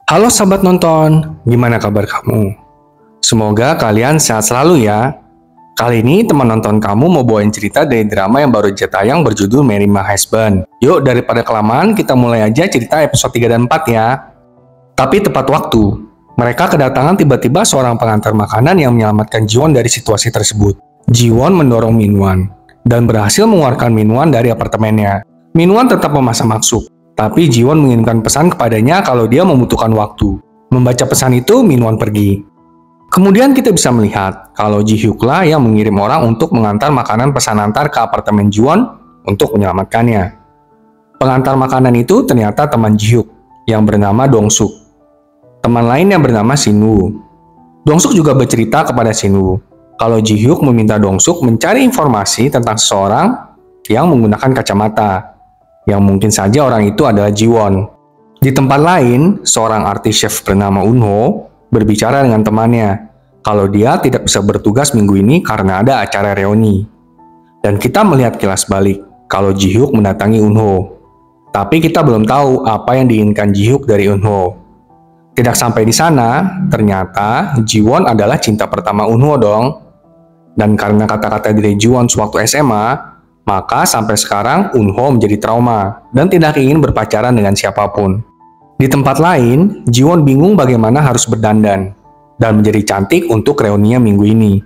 Halo sahabat nonton, gimana kabar kamu? Semoga kalian sehat selalu ya. Kali ini teman nonton kamu mau bawain cerita dari drama yang baru aja tayang berjudul Marry My Husband. Yuk daripada kelamaan kita mulai aja cerita episode 3 dan 4 ya. Tapi tepat waktu, mereka kedatangan tiba-tiba seorang pengantar makanan yang menyelamatkan Jiwon dari situasi tersebut. Jiwon mendorong Minwan dan berhasil mengeluarkan Minwan dari apartemennya. Minwan tetap memaksa masuk. Tapi Jiwon mengirimkan pesan kepadanya kalau dia membutuhkan waktu. Membaca pesan itu, Minwan pergi. Kemudian kita bisa melihat kalau Ji Hyuk lah yang mengirim orang untuk mengantar makanan pesan antar ke apartemen Jiwon untuk menyelamatkannya. Pengantar makanan itu ternyata teman Ji Hyuk yang bernama Dong Suk. Teman lain yang bernama Shin Woo. Dong Suk juga bercerita kepada Shin Woo kalau Ji Hyuk meminta Dong Suk mencari informasi tentang seseorang yang menggunakan kacamata. Yang mungkin saja orang itu adalah Jiwon. Di tempat lain, seorang artis chef bernama Eunho berbicara dengan temannya kalau dia tidak bisa bertugas minggu ini karena ada acara reuni. Dan kita melihat kilas balik kalau Ji Hyuk mendatangi Eunho. Tapi kita belum tahu apa yang diinginkan Ji Hyuk dari Eunho. Tidak sampai di sana, ternyata Jiwon adalah cinta pertama Eunho dong. Dan karena kata-kata dari Jiwon sewaktu SMA, maka sampai sekarang Eunho menjadi trauma dan tidak ingin berpacaran dengan siapapun. Di tempat lain, Jiwon bingung bagaimana harus berdandan dan menjadi cantik untuk reuninya minggu ini.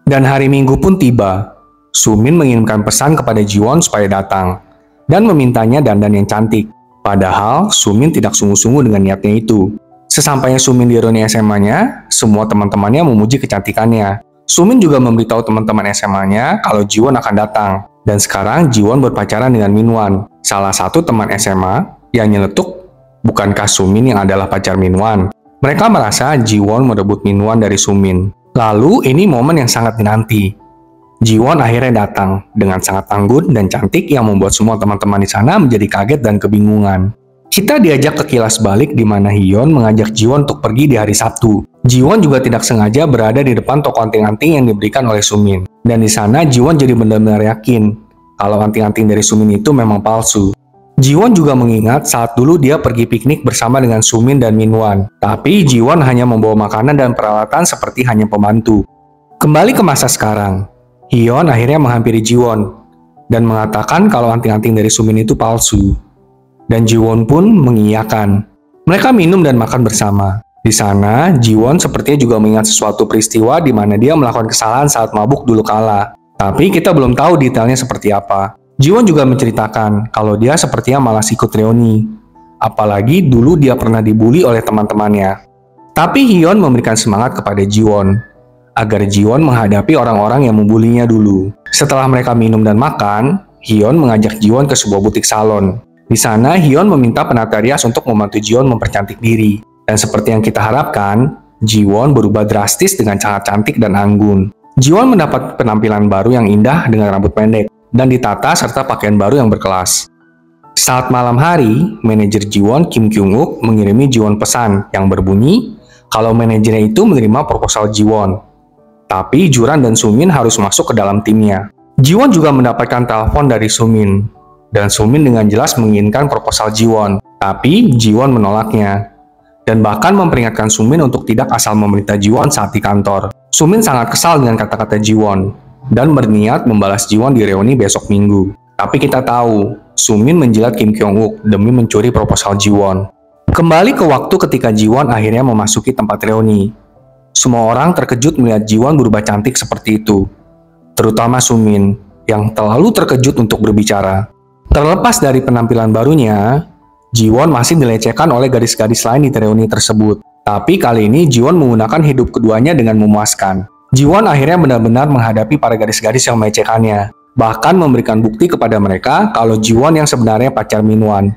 Dan hari Minggu pun tiba. Sumin mengirimkan pesan kepada Jiwon supaya datang dan memintanya dandan yang cantik. Padahal Sumin tidak sungguh-sungguh dengan niatnya itu. Sesampainya Sumin di reuni SMA-nya, semua teman-temannya memuji kecantikannya. Sumin juga memberitahu teman-teman SMA-nya kalau Jiwon akan datang. Dan sekarang Jiwon berpacaran dengan Minwan, salah satu teman SMA yang nyeletuk, bukankah Sumin yang adalah pacar Minwan? Mereka merasa Jiwon merebut Minwan dari Sumin. Lalu ini momen yang sangat dinanti. Jiwon akhirnya datang dengan sangat anggun dan cantik yang membuat semua teman-teman di sana menjadi kaget dan kebingungan. Kita diajak ke kilas balik di mana Hyun mengajak Jiwon untuk pergi di hari Sabtu. Jiwon juga tidak sengaja berada di depan toko anting-anting yang diberikan oleh Sumin. Dan di sana Jiwon jadi benar-benar yakin kalau anting-anting dari Sumin itu memang palsu. Jiwon juga mengingat saat dulu dia pergi piknik bersama dengan Sumin dan Minwan. Tapi Jiwon hanya membawa makanan dan peralatan seperti hanya pembantu. Kembali ke masa sekarang, Hyun akhirnya menghampiri Jiwon dan mengatakan kalau anting-anting dari Sumin itu palsu. Dan Jiwon pun mengiyakan. Mereka minum dan makan bersama. Di sana, Jiwon sepertinya juga mengingat sesuatu peristiwa di mana dia melakukan kesalahan saat mabuk dulu kala. Tapi kita belum tahu detailnya seperti apa. Jiwon juga menceritakan kalau dia sepertinya malas ikut reuni. Apalagi dulu dia pernah dibully oleh teman-temannya. Tapi Hyun memberikan semangat kepada Jiwon agar Jiwon menghadapi orang-orang yang membulinya dulu. Setelah mereka minum dan makan, Hyun mengajak Jiwon ke sebuah butik salon. Di sana, Hyun meminta penata rias untuk membantu Jiwon mempercantik diri. Dan seperti yang kita harapkan, Jiwon berubah drastis dengan sangat cantik dan anggun. Jiwon mendapat penampilan baru yang indah dengan rambut pendek dan ditata serta pakaian baru yang berkelas. Saat malam hari, manajer Jiwon Kim Kyung-wook mengirimi Jiwon pesan yang berbunyi kalau manajernya itu menerima proposal Jiwon. Tapi Juran dan Sumin harus masuk ke dalam timnya. Jiwon juga mendapatkan telepon dari Sumin. Dan Sumin dengan jelas menginginkan proposal Jiwon. Tapi Jiwon menolaknya. Dan bahkan memperingatkan Sumin untuk tidak asal memerintah Jiwon saat di kantor. Sumin sangat kesal dengan kata-kata Jiwon dan berniat membalas Jiwon di reuni besok minggu. Tapi kita tahu, Sumin menjilat Kim Kyung-wook demi mencuri proposal Jiwon. Kembali ke waktu ketika Jiwon akhirnya memasuki tempat reuni. Semua orang terkejut melihat Jiwon berubah cantik seperti itu. Terutama Sumin yang terlalu terkejut untuk berbicara. Terlepas dari penampilan barunya, Jiwon masih dilecehkan oleh gadis-gadis lain di reuni tersebut. Tapi kali ini Jiwon menggunakan hidup keduanya dengan memuaskan. Jiwon akhirnya benar-benar menghadapi para gadis-gadis yang melecehkannya. Bahkan memberikan bukti kepada mereka kalau Jiwon yang sebenarnya pacar Minwan.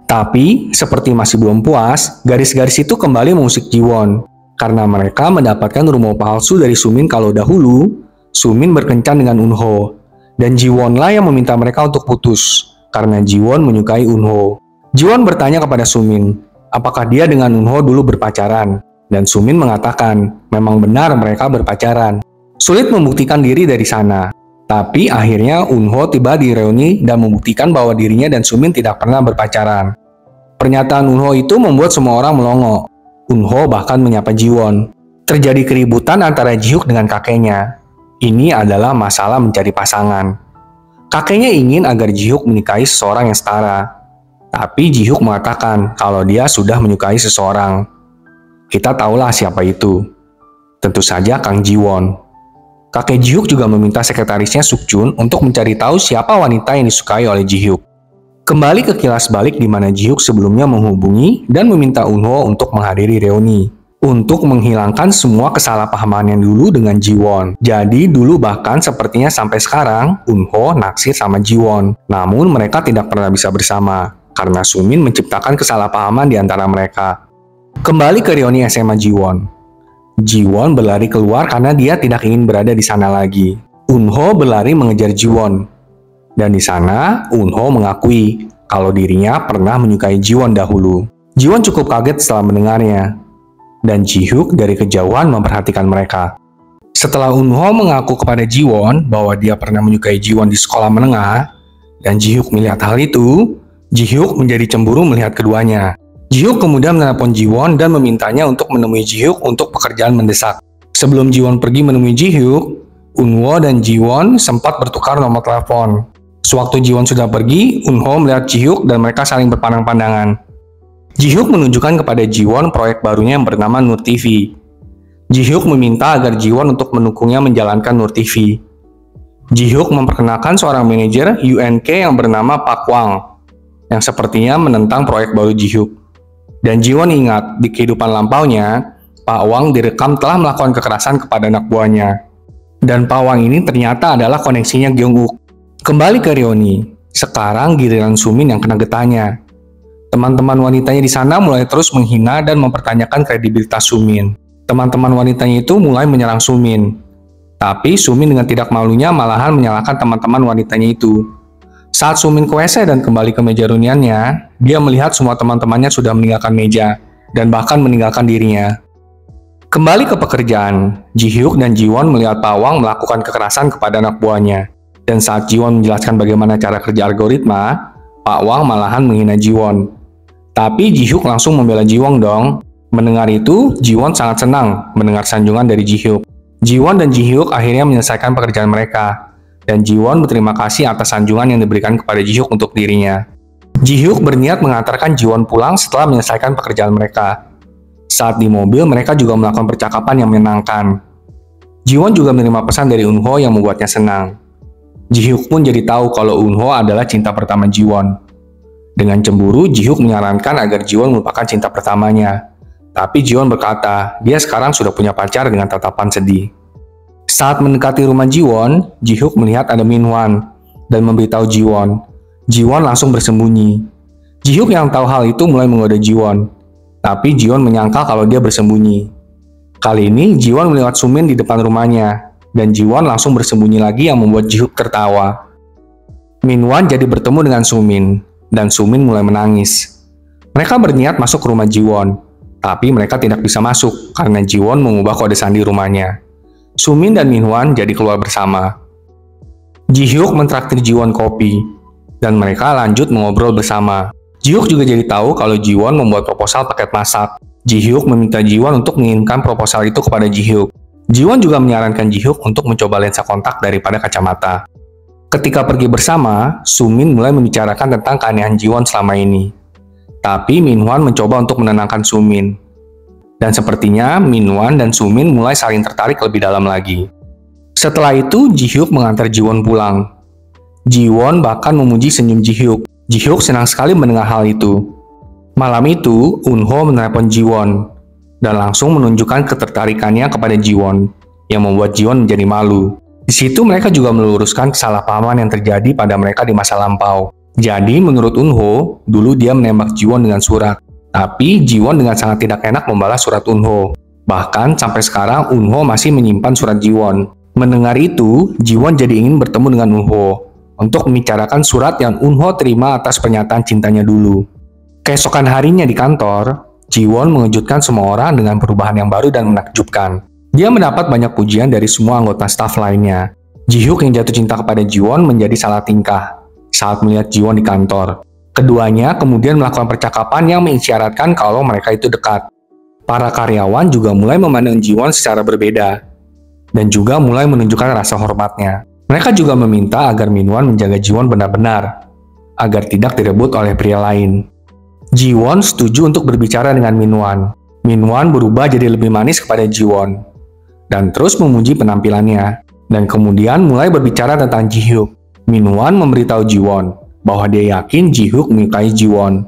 Tapi, seperti masih belum puas, gadis-gadis itu kembali mengusik Jiwon. Karena mereka mendapatkan rumor palsu dari Sumin kalau dahulu, Sumin berkencan dengan Eunho. Dan Jiwon lah yang meminta mereka untuk putus, karena Jiwon menyukai Eunho. Jiwon bertanya kepada Sumin, apakah dia dengan Eunho dulu berpacaran? Dan Sumin mengatakan, memang benar mereka berpacaran. Sulit membuktikan diri dari sana. Tapi akhirnya Eunho tiba di reuni dan membuktikan bahwa dirinya dan Sumin tidak pernah berpacaran. Pernyataan Eunho itu membuat semua orang melongo. Eunho bahkan menyapa Jiwon. Terjadi keributan antara Jihyuk dengan kakeknya. Ini adalah masalah mencari pasangan. Kakeknya ingin agar Jihyuk menikahi seseorang yang setara. Tapi Jihyuk mengatakan kalau dia sudah menyukai seseorang. Kita tahulah siapa itu. Tentu saja Kang Jiwon. Kakek Jihyuk juga meminta sekretarisnya Sukjun untuk mencari tahu siapa wanita yang disukai oleh Jihyuk. Kembali ke kilas balik di mana Jihyuk sebelumnya menghubungi dan meminta Eunho untuk menghadiri reuni. Untuk menghilangkan semua kesalahpahaman yang dulu dengan Jiwon. Jadi dulu bahkan sepertinya sampai sekarang Eunho naksir sama Jiwon. Namun mereka tidak pernah bisa bersama karena Sumin menciptakan kesalahpahaman di antara mereka. Kembali ke reuni SMA Jiwon. Jiwon berlari keluar karena dia tidak ingin berada di sana lagi. Eunho berlari mengejar Jiwon. Dan di sana, Eunho mengakui kalau dirinya pernah menyukai Jiwon dahulu. Jiwon cukup kaget setelah mendengarnya. Dan Jihyuk dari kejauhan memperhatikan mereka. Setelah Eunho mengaku kepada Jiwon bahwa dia pernah menyukai Jiwon di sekolah menengah, dan Jihyuk melihat hal itu, Jihyuk menjadi cemburu melihat keduanya. Jihyuk kemudian menelpon Jiwon dan memintanya untuk menemui Jihyuk untuk pekerjaan mendesak. Sebelum Jiwon pergi menemui Jihyuk, Eunho dan Jiwon sempat bertukar nomor telepon. Sewaktu Jiwon sudah pergi, Eunho melihat Jihyuk dan mereka saling berpandang-pandangan. Jihyuk menunjukkan kepada Jiwon proyek barunya yang bernama Nur TV. Jihyuk meminta agar Jiwon untuk mendukungnya menjalankan Nur TV. Jihyuk memperkenalkan seorang manajer UNK yang bernama Pak Wang, yang sepertinya menentang proyek baru Jihyuk. Dan Jiwon ingat, di kehidupan lampaunya, Pak Wang direkam telah melakukan kekerasan kepada anak buahnya. Dan Pak Wang ini ternyata adalah koneksinya Gyeonguk. Kembali ke reuni, sekarang giliran Sumin yang kena getahnya. Teman-teman wanitanya di sana mulai terus menghina dan mempertanyakan kredibilitas Sumin. Teman-teman wanitanya itu mulai menyerang Sumin. Tapi Sumin dengan tidak malunya malahan menyalahkan teman-teman wanitanya itu. Saat Sumin ke WC dan kembali ke meja reuniannya, dia melihat semua teman-temannya sudah meninggalkan meja dan bahkan meninggalkan dirinya. Kembali ke pekerjaan, Jihyuk dan Jiwon melihat Pak Wang melakukan kekerasan kepada anak buahnya. Dan saat Jiwon menjelaskan bagaimana cara kerja algoritma, Pak Wang malahan menghina Jiwon. Tapi Jihyuk langsung membela Jiwon dong. Mendengar itu, Jiwon sangat senang mendengar sanjungan dari Jihyuk. Jiwon dan Jihyuk akhirnya menyelesaikan pekerjaan mereka. Dan Jiwon berterima kasih atas sanjungan yang diberikan kepada Jihyuk untuk dirinya. Jihyuk berniat mengantarkan Jiwon pulang setelah menyelesaikan pekerjaan mereka. Saat di mobil, mereka juga melakukan percakapan yang menyenangkan. Jiwon juga menerima pesan dari Eunho yang membuatnya senang. Jihyuk pun jadi tahu kalau Eunho adalah cinta pertama Jiwon. Dengan cemburu, Jihyuk menyarankan agar Jiwon melupakan cinta pertamanya. Tapi Jiwon berkata, dia sekarang sudah punya pacar dengan tatapan sedih. Saat mendekati rumah Jiwon, Jihyuk melihat ada Minhwan dan memberitahu Jiwon. Jiwon langsung bersembunyi. Jihyuk yang tahu hal itu mulai menggoda Jiwon. Tapi Jiwon menyangka kalau dia bersembunyi. Kali ini, Jiwon melihat Sumin di depan rumahnya. Dan Jiwon langsung bersembunyi lagi yang membuat Jihyuk tertawa. Minhwan jadi bertemu dengan Sumin, dan Sumin mulai menangis. Mereka berniat masuk ke rumah Jiwon, tapi mereka tidak bisa masuk karena Jiwon mengubah kode sandi rumahnya. Sumin dan Minhwan jadi keluar bersama. Jihyuk mentraktir Jiwon kopi, dan mereka lanjut mengobrol bersama. Jihyuk juga jadi tahu kalau Jiwon membuat proposal paket masak. Jihyuk meminta Jiwon untuk mengirimkan proposal itu kepada Jihyuk. Jiwon juga menyarankan Jihyuk untuk mencoba lensa kontak daripada kacamata. Ketika pergi bersama, Sumin mulai membicarakan tentang keanehan Jiwon selama ini. Tapi Minhwan mencoba untuk menenangkan Sumin. Dan sepertinya Minhwan dan Sumin mulai saling tertarik lebih dalam lagi. Setelah itu, Jihyuk mengantar Jiwon pulang. Jiwon bahkan memuji senyum Jihyuk. Jihyuk senang sekali mendengar hal itu. Malam itu, Eunho menelepon Jiwon dan langsung menunjukkan ketertarikannya kepada Jiwon, yang membuat Jiwon menjadi malu. Di situ mereka juga meluruskan kesalahpahaman yang terjadi pada mereka di masa lampau. Jadi menurut Eunho, dulu dia menembak Jiwon dengan surat. Tapi Jiwon dengan sangat tidak enak membalas surat Eunho. Bahkan sampai sekarang Eunho masih menyimpan surat Jiwon. Mendengar itu, Jiwon jadi ingin bertemu dengan Eunho untuk membicarakan surat yang Eunho terima atas pernyataan cintanya dulu. Keesokan harinya di kantor, Jiwon mengejutkan semua orang dengan perubahan yang baru dan menakjubkan. Dia mendapat banyak pujian dari semua anggota staf lainnya. Jihyuk yang jatuh cinta kepada Jiwon menjadi salah tingkah saat melihat Jiwon di kantor. Keduanya kemudian melakukan percakapan yang mengisyaratkan kalau mereka itu dekat. Para karyawan juga mulai memandang Ji-won secara berbeda, dan juga mulai menunjukkan rasa hormatnya. Mereka juga meminta agar Min-won menjaga Ji-won benar-benar, agar tidak direbut oleh pria lain. Ji-won setuju untuk berbicara dengan Min-won. Min-won berubah jadi lebih manis kepada Ji-won, dan terus memuji penampilannya, dan kemudian mulai berbicara tentang Ji-hyuk. Min-won memberitahu Ji-won bahwa dia yakin Ji-hyuk menyukai Ji-won.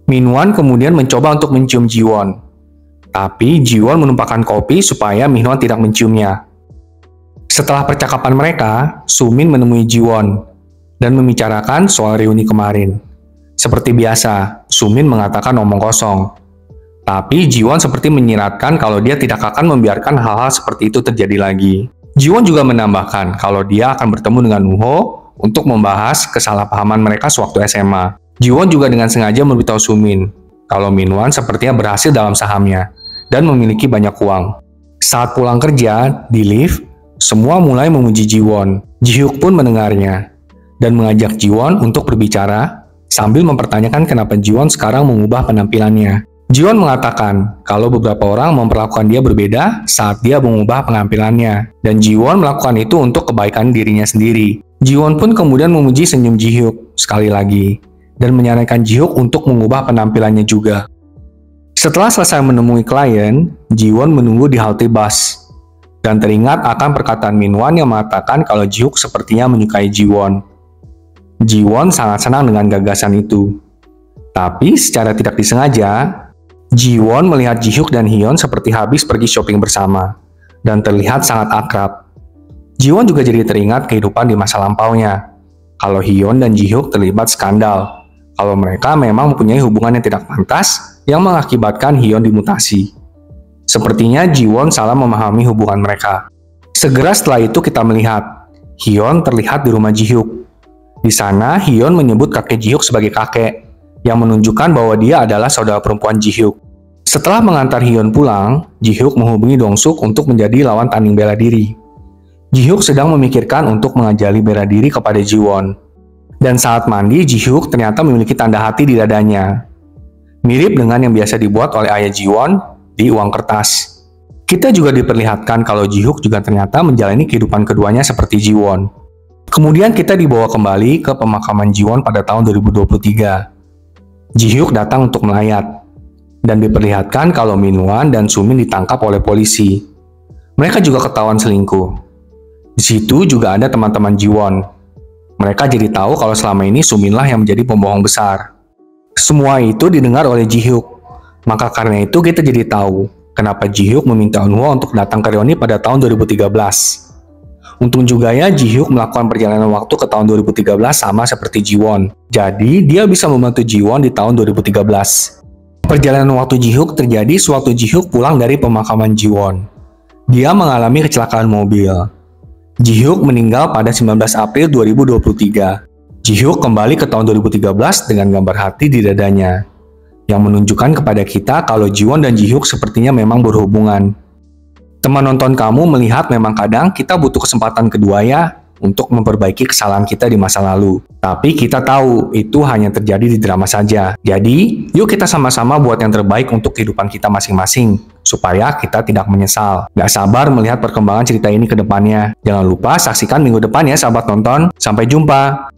Min-won kemudian mencoba untuk mencium Ji-won, tapi Ji-won menumpahkan kopi supaya Min-won tidak menciumnya. Setelah percakapan mereka, Su-min menemui Ji-won dan membicarakan soal reuni kemarin. Seperti biasa, Su-min mengatakan omong kosong. Tapi Ji-won seperti menyiratkan kalau dia tidak akan membiarkan hal-hal seperti itu terjadi lagi. Ji-won juga menambahkan kalau dia akan bertemu dengan Woo-ho untuk membahas kesalahpahaman mereka sewaktu SMA. Ji-won juga dengan sengaja memberitahu Su-min kalau Min-won sepertinya berhasil dalam sahamnya dan memiliki banyak uang. Saat pulang kerja, di lift, semua mulai memuji Ji-won. Ji-hyuk pun mendengarnya dan mengajak Ji-won untuk berbicara sambil mempertanyakan kenapa Ji-won sekarang mengubah penampilannya. Ji-won mengatakan kalau beberapa orang memperlakukan dia berbeda saat dia mengubah penampilannya, dan Ji-won melakukan itu untuk kebaikan dirinya sendiri. Ji-won pun kemudian memuji senyum Ji-hyuk sekali lagi, dan menyarankan Ji-hyuk untuk mengubah penampilannya juga. Setelah selesai menemui klien, Ji-won menunggu di halte bus, dan teringat akan perkataan Min-won yang mengatakan kalau Ji-hyuk sepertinya menyukai Ji-won. Ji-won sangat senang dengan gagasan itu. Tapi secara tidak disengaja, Ji-won melihat Ji-hyuk dan Hyeon seperti habis pergi shopping bersama, dan terlihat sangat akrab. Ji-won juga jadi teringat kehidupan di masa lampaunya, kalau Hyeon dan Ji-hyuk terlibat skandal, kalau mereka memang mempunyai hubungan yang tidak pantas yang mengakibatkan Hyeon dimutasi. Sepertinya Ji-won salah memahami hubungan mereka. Segera setelah itu kita melihat Hyeon terlihat di rumah Ji-hyuk. Di sana Hyeon menyebut kakek Ji-hyuk sebagai kakek, yang menunjukkan bahwa dia adalah saudara perempuan Ji-hyuk. Setelah mengantar Hyeon pulang, Ji-hyuk menghubungi Dong-suk untuk menjadi lawan tanding bela diri. Ji-hyuk sedang memikirkan untuk mengajari bela diri kepada Ji-won. Dan saat mandi, Ji-hyuk ternyata memiliki tanda hati di dadanya. Mirip dengan yang biasa dibuat oleh ayah Ji-won di uang kertas. Kita juga diperlihatkan kalau Ji-hyuk juga ternyata menjalani kehidupan keduanya seperti Ji-won. Kemudian kita dibawa kembali ke pemakaman Ji-won pada tahun 2023. Ji-hyuk datang untuk melayat, dan diperlihatkan kalau Min-won dan Su-min ditangkap oleh polisi. Mereka juga ketahuan selingkuh. Di situ juga ada teman-teman Ji-won. Mereka jadi tahu kalau selama ini Su-min lah yang menjadi pembohong besar. Semua itu didengar oleh Ji-hyuk. Maka karena itu kita jadi tahu kenapa Ji-hyuk meminta Eun-woo untuk datang ke reuni pada tahun 2013. Untung juga ya Ji-hyuk melakukan perjalanan waktu ke tahun 2013 sama seperti Ji-won. Jadi dia bisa membantu Ji-won di tahun 2013. Perjalanan waktu Ji-hyuk terjadi sewaktu Ji-hyuk pulang dari pemakaman Ji-won. Dia mengalami kecelakaan mobil. Ji-hyuk meninggal pada 19 April 2023. Ji-hyuk kembali ke tahun 2013 dengan gambar hati di dadanya, yang menunjukkan kepada kita kalau Ji-won dan Ji-hyuk sepertinya memang berhubungan. Teman nonton kamu melihat memang kadang kita butuh kesempatan kedua ya untuk memperbaiki kesalahan kita di masa lalu. Tapi kita tahu itu hanya terjadi di drama saja. Jadi, yuk kita sama-sama buat yang terbaik untuk kehidupan kita masing-masing, supaya kita tidak menyesal. Gak sabar melihat perkembangan cerita ini ke depannya. Jangan lupa saksikan minggu depan ya sahabat nonton. Sampai jumpa!